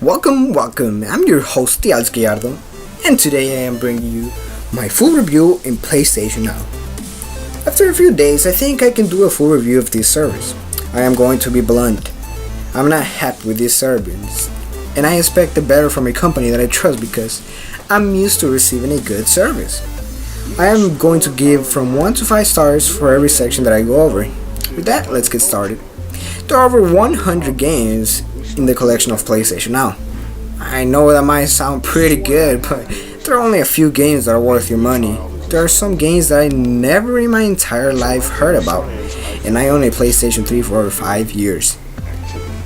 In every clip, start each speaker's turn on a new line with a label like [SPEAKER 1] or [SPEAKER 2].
[SPEAKER 1] Welcome. I'm your host, Tiago Gallardo, and today I am bringing you my full review in PlayStation Now. After a few days, I think I can do a full review of this service. I am going to be blunt. I'm not happy with this service, and I expect the better from a company that I trust because I'm used to receiving a good service. I am going to give from 1 to 5 stars for every section that I go over. With that, let's get started. There are over 100 games in the collection of PlayStation Now. I know that might sound pretty good, but there are only a few games that are worth your money. There are some games that I never in my entire life heard about, and I own a PlayStation 3 for over 5 years.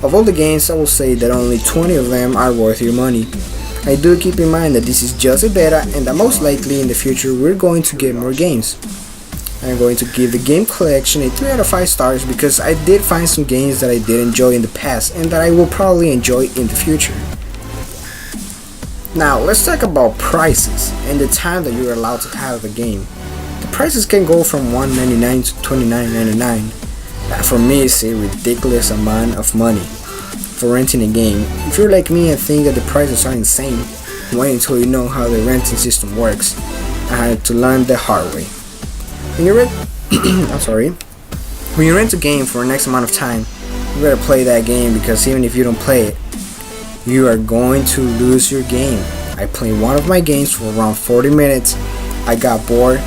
[SPEAKER 1] Of all the games, I will say that only 20 of them are worth your money. I do keep in mind that this is just a beta and that most likely in the future we're going to get more games. I'm going to give the game collection a 3 out of 5 stars because I did find some games that I did enjoy in the past and that I will probably enjoy in the future. Now let's talk about prices and the time that you're allowed to have the game. The prices can go from $1.99 to $29.99. That for me is a ridiculous amount of money for renting a game. If you're like me and think that the prices are insane, wait until you know how the renting system works. I had to learn the hard way. When you rent, When you rent a game for an X amount of time, you better play that game because even if you don't play it, you are going to lose your game. I played one of my games for around 40 minutes. I got bored,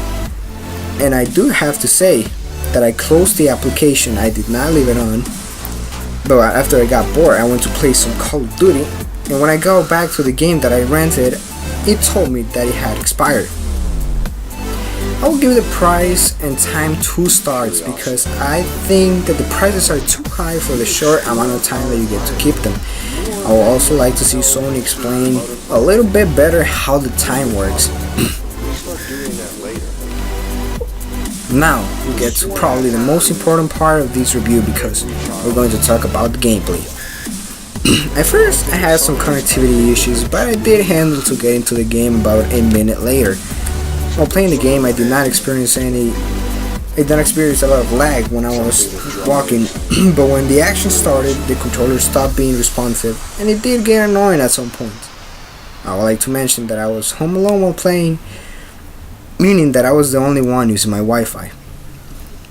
[SPEAKER 1] and I do have to say that I closed the application. I did not leave it on. But after I got bored, I went to play some Call of Duty, and when I got back to the game that I rented, it told me that it had expired. I will give the price and time 2 stars because I think that the prices are too high for the short amount of time that you get to keep them. I would also like to see Sony explain a little bit better how the time works. Now we get to probably the most important part of this review because we're going to talk about the gameplay. At first I had some connectivity issues, but I did handle to get into the game about a minute later. While playing the game, I did not experience a lot of lag when I was walking, but when the action started, the controller stopped being responsive, and it did get annoying at some point. I would like to mention that I was home alone while playing, meaning that I was the only one using my Wi-Fi.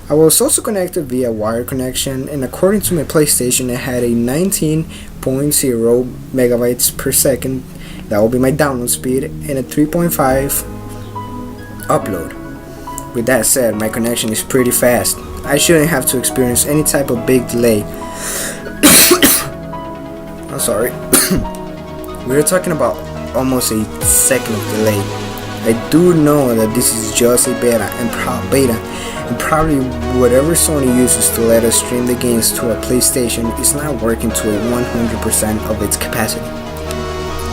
[SPEAKER 1] I was also connected via wire connection, and according to my PlayStation, it had a 19.0 megabytes per second. That will be my download speed, and a 3.5 upload. With that said, my connection is pretty fast. I shouldn't have to experience any type of big delay. I'm sorry. We're talking about almost a second of delay. I do know that this is just a beta and probably whatever Sony uses to let us stream the games to a PlayStation is not working to a 100% of its capacity.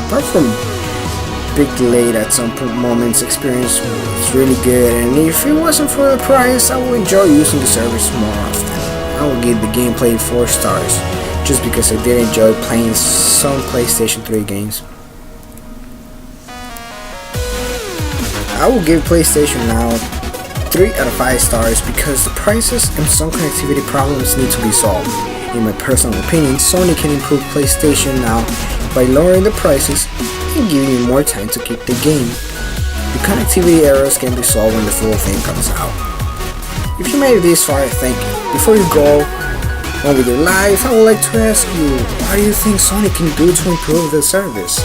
[SPEAKER 1] Apart from big delay at some moments, experience was really good, and if it wasn't for the price, I would enjoy using the service more often. I would give the gameplay 4 stars just because I did enjoy playing some PlayStation 3 games. I will give PlayStation Now 3 out of 5 stars because the prices and some connectivity problems need to be solved. In my personal opinion, Sony can improve PlayStation Now by lowering the prices and giving you more time to keep the game. The connectivity errors can be solved when the full thing comes out. If you made it this far, thank you. Before you go on with your life, I would like to ask you, what do you think Sony can do to improve the service?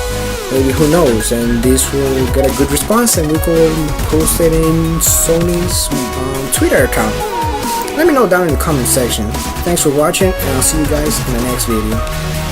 [SPEAKER 1] Maybe who knows, and this will get a good response and we can post it in Sony's Twitter account. Let me know down in the comment section. Thanks for watching, and I'll see you guys in the next video.